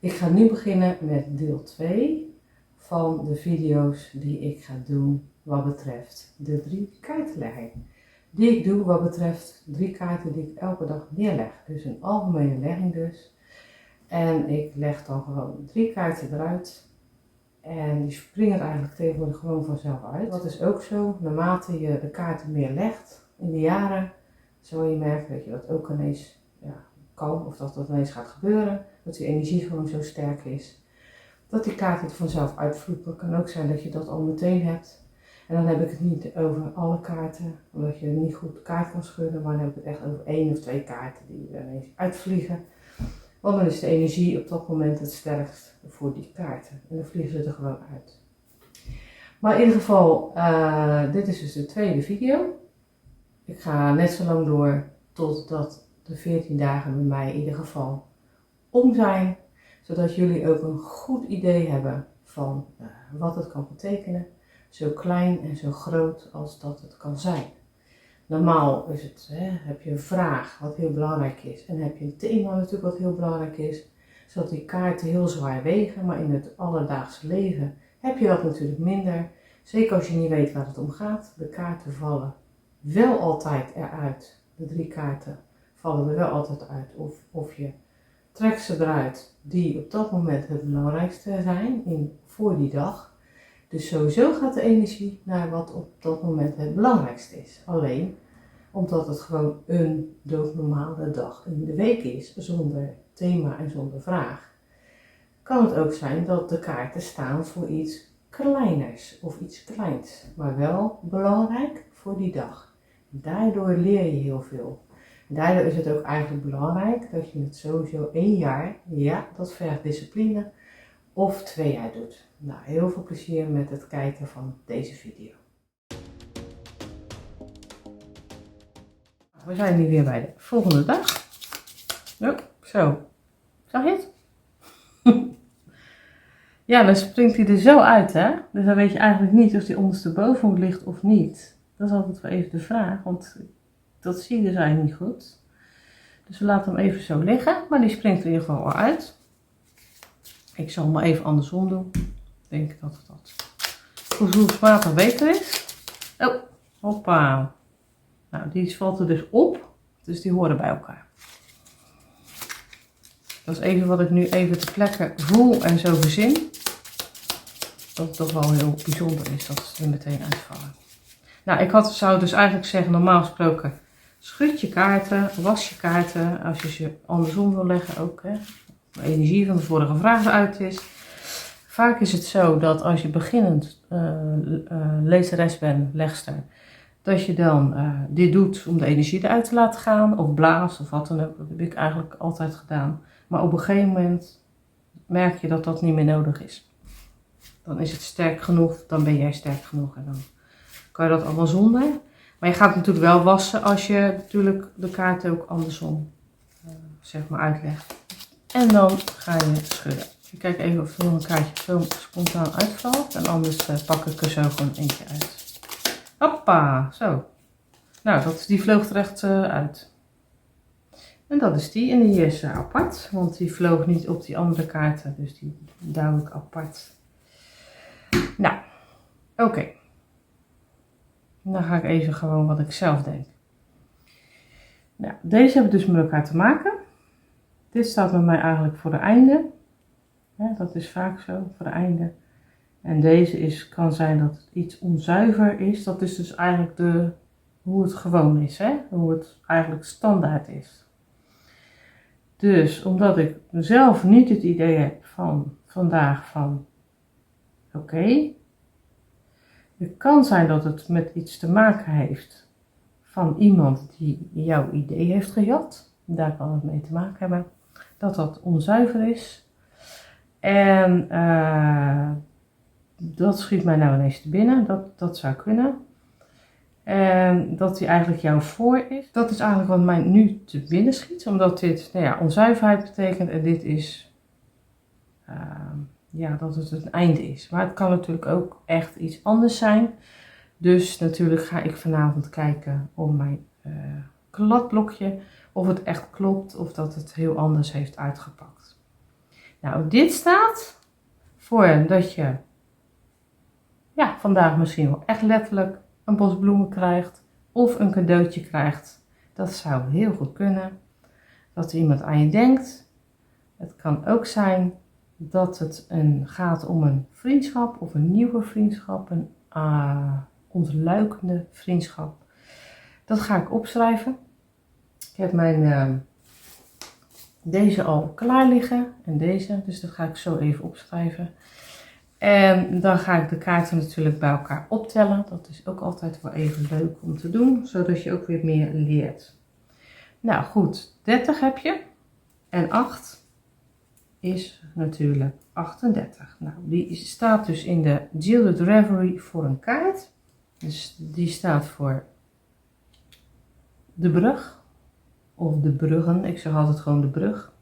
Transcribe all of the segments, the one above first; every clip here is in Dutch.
Ik ga nu beginnen met deel 2 van de video's die ik ga doen wat betreft de 3 kaartenlegging. Die ik doe wat betreft 3 kaarten die ik elke dag neerleg. Dus een algemene legging dus. En ik leg dan gewoon 3 kaarten eruit. En die springen er eigenlijk tegenwoordig gewoon vanzelf uit. Dat is ook zo, naarmate je de kaarten meer legt in de jaren, zul je merken dat je dat ook ineens kan, of dat ineens gaat gebeuren. Dat die energie gewoon zo sterk is. Dat die kaarten er vanzelf uitvloepen. Het kan ook zijn dat je dat al meteen hebt. En dan heb ik het niet over alle kaarten, omdat je niet goed de kaart kan schudden. Maar dan heb ik het echt over 1 of 2 kaarten die er ineens uitvliegen. Want dan is de energie op dat moment het sterkst voor die kaarten. En dan vliegen ze er gewoon uit. Maar in ieder geval, dit is dus de tweede video. Ik ga net zo lang door totdat de 14 dagen bij mij in ieder geval om zijn. Zodat jullie ook een goed idee hebben van wat het kan betekenen. Zo klein en zo groot als dat het kan zijn. Normaal is het, heb je een vraag wat heel belangrijk is. En heb je een thema natuurlijk wat heel belangrijk is. Zodat die kaarten heel zwaar wegen. Maar in het alledaagse leven heb je dat natuurlijk minder. Zeker als je niet weet waar het om gaat. De kaarten vallen wel altijd eruit. De 3 kaarten vallen er wel altijd uit. Of je trekt ze eruit die op dat moment het belangrijkste zijn voor die dag. Dus sowieso gaat de energie naar wat op dat moment het belangrijkste is. Alleen omdat het gewoon een doodnormale dag in de week is, zonder thema en zonder vraag, kan het ook zijn dat de kaarten staan voor iets kleiners of iets kleins, maar wel belangrijk voor die dag. Daardoor leer je heel veel. Daardoor is het ook eigenlijk belangrijk dat je het sowieso 1 jaar, ja, dat vergt discipline, of 2 jaar doet. Nou, heel veel plezier met het kijken van deze video. We zijn nu weer bij de volgende dag. Oh, zo. Zag je het? Ja, dan springt hij er zo uit, hè? Dus dan weet je eigenlijk niet of hij ondersteboven ligt of niet. Dat is altijd wel even de vraag, want dat zie je dus eigenlijk niet goed. Dus we laten hem even zo liggen, maar die springt er in ieder geval al uit. Ik zal hem maar even andersom doen. Ik denk dat dat gevoelsmatig beter is. Oh, hoppa. Nou, die valt er dus op, dus die horen bij elkaar. Dat is even wat ik nu even ter plekke voel en zo verzin. Dat het toch wel heel bijzonder is dat ze er meteen uitvallen. Nou, ik zou dus eigenlijk zeggen, normaal gesproken, schud je kaarten, was je kaarten, als je ze andersom wil leggen ook, hè. De energie van de vorige vraag eruit is. Vaak is het zo dat als je beginnend lezeres bent, legster, dat je dan dit doet om de energie eruit te laten gaan, of blaast of wat dan ook. Dat heb ik eigenlijk altijd gedaan. Maar op een gegeven moment merk je dat dat niet meer nodig is. Dan is het sterk genoeg, dan ben jij sterk genoeg en dan kan je dat allemaal zonder. Maar je gaat het natuurlijk wel wassen als je natuurlijk de kaart ook andersom zeg maar uitlegt. En dan ga je schudden. Ik kijk even of er nog een kaartje zo spontaan uitvalt. En anders pak ik er zo gewoon eentje uit. Hoppa, zo. Nou, die vloog er echt uit. En dat is die. En die is apart, want die vloog niet op die andere kaarten. Dus die duw ik apart. Nou, oké. Dan ga ik even gewoon wat ik zelf denk. Nou, deze hebben dus met elkaar te maken. Dit staat bij mij eigenlijk voor het einde. Ja, dat is vaak zo, voor het einde. En deze kan zijn dat het iets onzuiver is. Dat is dus eigenlijk hoe het gewoon is, hè? Hoe het eigenlijk standaard is. Dus omdat ik zelf niet het idee heb van vandaag van oké. Het kan zijn dat het met iets te maken heeft van iemand die jouw idee heeft gejat. Daar kan het mee te maken hebben. Dat onzuiver is. En dat schiet mij nou ineens te binnen. Dat zou kunnen. En dat die eigenlijk jou voor is. Dat is eigenlijk wat mij nu te binnen schiet. Omdat dit onzuiverheid betekent. En dit is dat het een einde is. Maar het kan natuurlijk ook echt iets anders zijn. Dus natuurlijk ga ik vanavond kijken op mijn kladblokje. Of het echt klopt of dat het heel anders heeft uitgepakt. Nou, dit staat voor dat je vandaag misschien wel echt letterlijk een bos bloemen krijgt of een cadeautje krijgt. Dat zou heel goed kunnen. Dat er iemand aan je denkt. Het kan ook zijn dat het gaat om een vriendschap of een nieuwe vriendschap, een ontluikende vriendschap. Dat ga ik opschrijven. Ik heb deze al klaar liggen en deze, dus dat ga ik zo even opschrijven. En dan ga ik de kaarten natuurlijk bij elkaar optellen. Dat is ook altijd wel even leuk om te doen, zodat je ook weer meer leert. Nou goed, 30 heb je en 8 is natuurlijk 38. Nou, die staat dus in de Gilded Reverie voor een kaart. Dus die staat voor de brug of de bruggen. Ik zeg altijd gewoon de brug.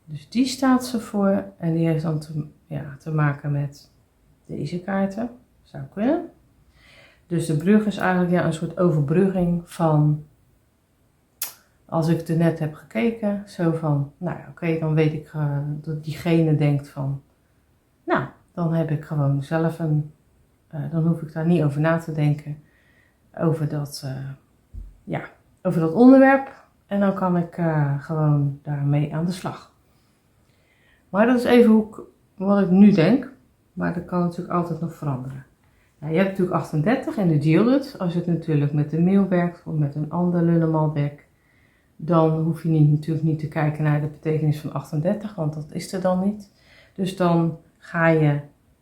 Dus die staat ze voor en die heeft dan te maken met deze kaarten. Zou kunnen. Dus de brug is eigenlijk een soort overbrugging van, als ik er net heb gekeken, zo van, nou ja, oké, dan weet ik dat diegene denkt van, nou, dan heb ik gewoon zelf dan hoef ik daar niet over na te denken, over dat onderwerp. En dan kan ik gewoon daarmee aan de slag. Maar dat is even wat ik nu denk, maar dat kan natuurlijk altijd nog veranderen. Nou, je hebt natuurlijk 38 in de Gilded. Als je het natuurlijk met de mail werkt of met een ander Lullemal deck, dan hoef je natuurlijk niet te kijken naar de betekenis van 38, want dat is er dan niet. Dus dan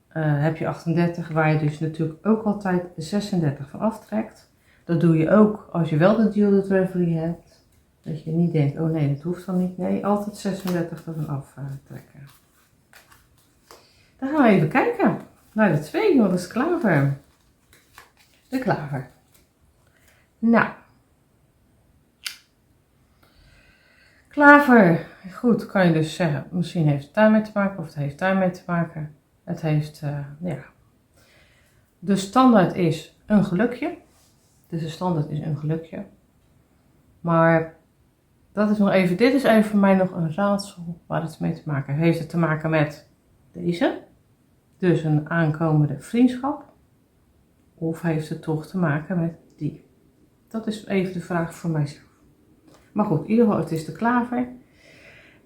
heb je 38, waar je dus natuurlijk ook altijd 36 van aftrekt. Dat doe je ook als je wel de Gilded Reverie hebt. Dat je niet denkt, oh nee, dat hoeft dan niet. Nee, altijd 36 ervan aftrekken. Dan gaan we even kijken naar de 2, wat is klaver? De klaver. Nou. Klaver, goed, kan je dus zeggen, misschien heeft het daarmee te maken of het heeft daarmee te maken. Het heeft, de standaard is een gelukje. Dus de standaard is een gelukje. Maar dat is nog even, dit is even voor mij nog een raadsel waar het mee te maken heeft. Heeft het te maken met deze? Dus een aankomende vriendschap? Of heeft het toch te maken met die? Dat is even de vraag voor mijzelf. Maar goed, in ieder geval, het is de klaver.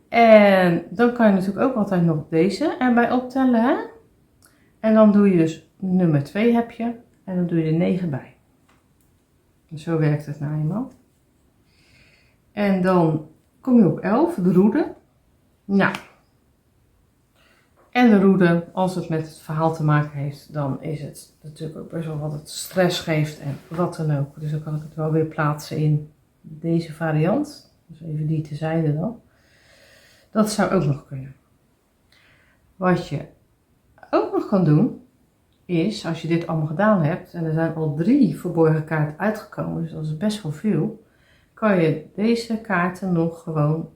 En dan kan je natuurlijk ook altijd nog deze erbij optellen. Hè? En dan doe je dus nummer 2 heb je. En dan doe je er 9 bij. Zo werkt het nou eenmaal. En dan kom je op 11, de roede. Nou. En de roede, als het met het verhaal te maken heeft, dan is het natuurlijk ook best wel wat het stress geeft en wat dan ook. Dus dan kan ik het wel weer plaatsen in deze variant. Dus even die terzijde dan. Dat zou ook nog kunnen. Wat je ook nog kan doen, is als je dit allemaal gedaan hebt, en er zijn al 3 verborgen kaarten uitgekomen, dus dat is best wel veel, kan je deze kaarten nog gewoon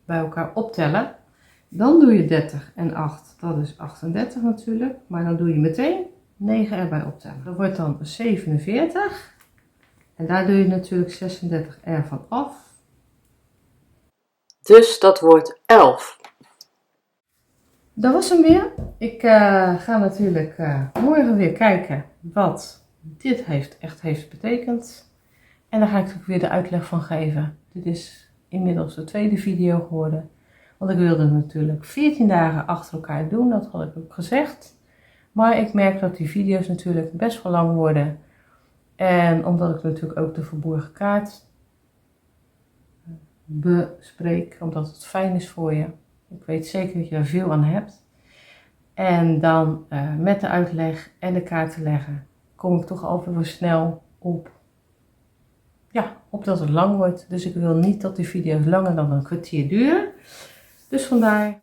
bij elkaar optellen. Dan doe je 30 en 8, dat is 38 natuurlijk, maar dan doe je meteen 9 erbij optellen. Dat wordt dan 47 en daar doe je natuurlijk 36 ervan af. Dus dat wordt 11. Dat was hem weer. Ik ga natuurlijk morgen weer kijken wat dit echt heeft betekend. En daar ga ik natuurlijk weer de uitleg van geven. Dit is inmiddels de 2e video geworden. Want ik wilde natuurlijk 14 dagen achter elkaar doen, dat had ik ook gezegd. Maar ik merk dat die video's natuurlijk best wel lang worden. En omdat ik natuurlijk ook de verborgen kaart bespreek, omdat het fijn is voor je. Ik weet zeker dat je er veel aan hebt. En dan met de uitleg en de kaarten leggen, kom ik toch altijd wel snel op dat het lang wordt. Dus ik wil niet dat die video's langer dan een kwartier duren. Dus vandaar.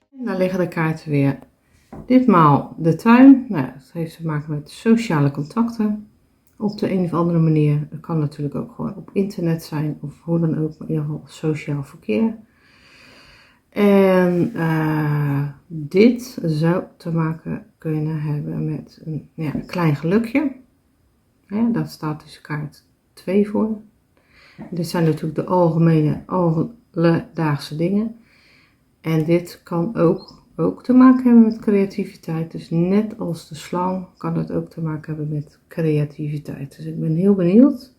Daar liggen de kaarten weer. Ditmaal de tuin. Nou, dat heeft te maken met sociale contacten. Op de een of andere manier. Dat kan natuurlijk ook gewoon op internet zijn of hoe dan ook. Maar in ieder geval sociaal verkeer. En dit zou te maken kunnen hebben met een klein gelukje. Ja, daar staat dus kaart 2 voor. Dit zijn natuurlijk de algemene, alledaagse dingen. En dit kan ook te maken hebben met creativiteit. Dus net als de slang kan het ook te maken hebben met creativiteit. Dus ik ben heel benieuwd.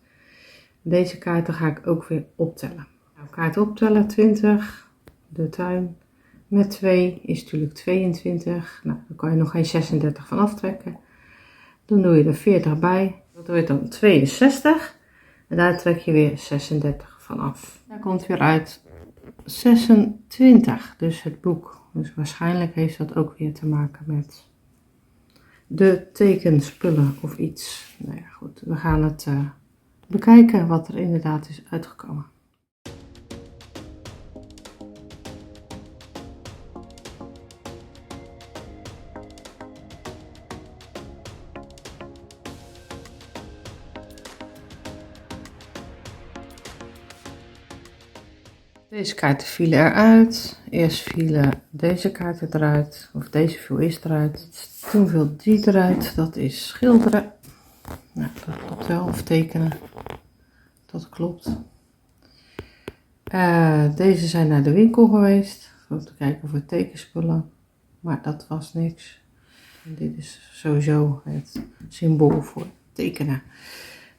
Deze kaarten ga ik ook weer optellen. Nou, kaart optellen 20. De tuin met 2 is natuurlijk 22. Nou, daar kan je nog geen 36 van aftrekken. Dan doe je er 40 bij. Dat wordt dan 62. En daar trek je weer 36 van af. Daar komt weer uit 26. Dus het boek. Dus waarschijnlijk heeft dat ook weer te maken met de tekenspullen of iets. Nou ja, goed. We gaan het bekijken wat er inderdaad is uitgekomen. Deze kaarten vielen eruit. Eerst vielen deze kaarten eruit. Of deze viel eerst eruit. Toen viel die eruit. Dat is schilderen. Nou, dat klopt wel. Of tekenen. Dat klopt. Deze zijn naar de winkel geweest. Om te kijken voor tekenspullen. Maar dat was niks. En dit is sowieso het symbool voor tekenen.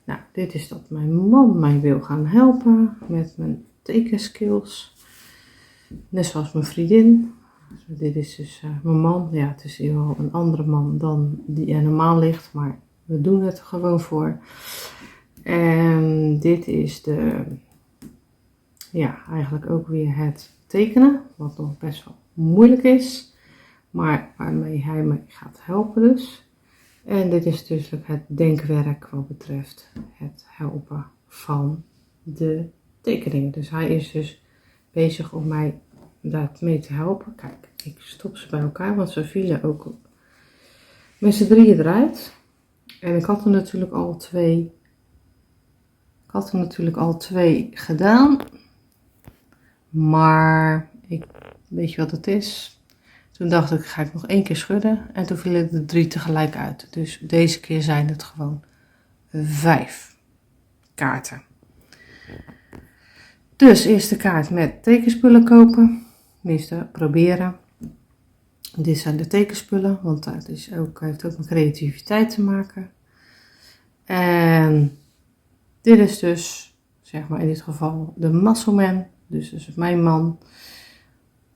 Nou, dit is dat mijn man mij wil gaan helpen met mijn tekenskills. Net zoals mijn vriendin. Dit is dus mijn man. Ja, het is hier wel een andere man dan die er normaal ligt. Maar we doen het er gewoon voor. En dit is eigenlijk ook weer het tekenen. Wat nog best wel moeilijk is. Maar waarmee hij mij gaat helpen dus. En dit is dus het denkwerk wat betreft het helpen van de tekeningen. Dus hij is dus bezig om mij daarmee te helpen. Kijk, ik stop ze bij elkaar, want ze vielen ook met z'n drieën eruit. En ik had er natuurlijk al twee gedaan. Maar weet je wat het is? Toen dacht ik, ga ik nog 1 keer schudden. En toen vielen er 3 tegelijk uit. Dus deze keer zijn het gewoon 5 kaarten. Dus eerste kaart met tekenspullen kopen. Tenminste, proberen. Dit zijn de tekenspullen, want dat heeft ook met creativiteit te maken. En dit is dus, zeg maar in dit geval, de muscle man. Dus dat is mijn man.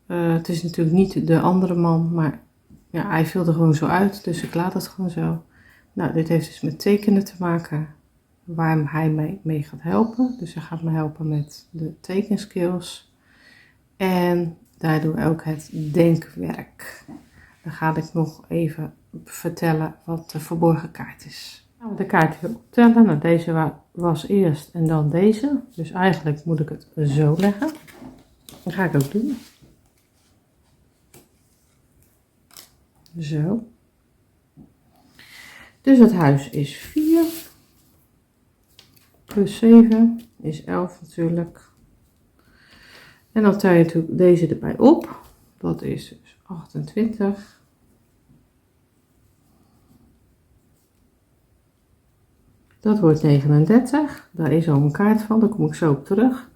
Het is natuurlijk niet de andere man, maar ja, hij viel er gewoon zo uit. Dus ik laat het gewoon zo. Nou, dit heeft dus met tekenen te maken. Waar hij mij mee gaat helpen. Dus hij gaat me helpen met de tekenskills. En daardoor ook het denkwerk. Dan ga ik nog even vertellen wat de verborgen kaart is. Nou, de kaart weer optellen. Nou, deze was eerst en dan deze. Dus eigenlijk moet ik het zo leggen. Dat ga ik ook doen. Zo. Dus het huis is 4. Plus 7 is 11 natuurlijk. En dan tel je natuurlijk deze erbij op. Dat is dus 28. Dat wordt 39. Daar is al een kaart van, daar kom ik zo op terug.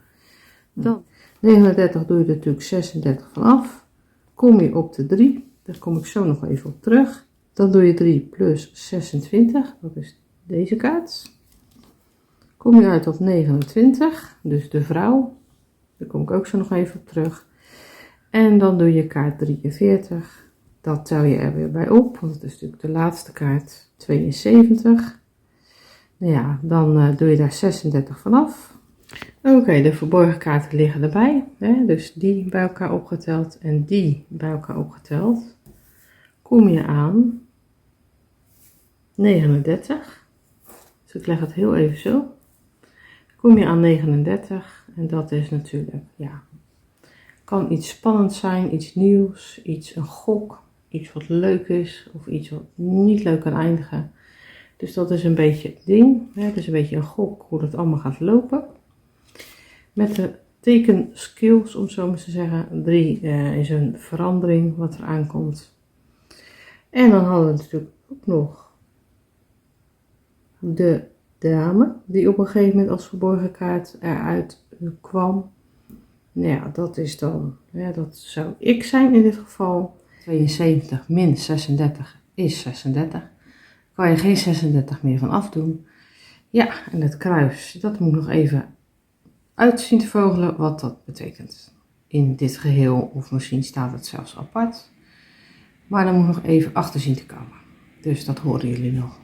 Dan 39 doe je er natuurlijk 36 van af. Kom je op de 3, daar kom ik zo nog even op terug. Dan doe je 3 plus 26, dat is deze kaart. Kom je uit op 29, dus de vrouw. Daar kom ik ook zo nog even op terug. En dan doe je kaart 43. Dat tel je er weer bij op, want het is natuurlijk de laatste kaart 72. Nou ja, dan doe je daar 36 vanaf. Oké, de verborgen kaarten liggen erbij. Hè? Dus die bij elkaar opgeteld en die bij elkaar opgeteld. Kom je aan 39. Dus ik leg het heel even zo. Kom je aan 39 en dat is natuurlijk, ja, kan iets spannends zijn, iets nieuws, een gok, iets wat leuk is of iets wat niet leuk kan eindigen. Dus dat is een beetje het ding. Het is een beetje een gok hoe dat allemaal gaat lopen. Met de tekenskills, om zo maar te zeggen. 3 is een verandering wat er aankomt. En dan hadden we natuurlijk ook nog de dame die op een gegeven moment als verborgen kaart eruit kwam. Nou ja, dat is dan, dat zou ik zijn in dit geval. 72 min 36 is 36. Kan je geen 36 meer van afdoen. Ja, en het kruis, dat moet nog even uit zien te vogelen wat dat betekent in dit geheel, of misschien staat het zelfs apart. Maar dan moet nog even achter zien te komen. Dus dat horen jullie nog.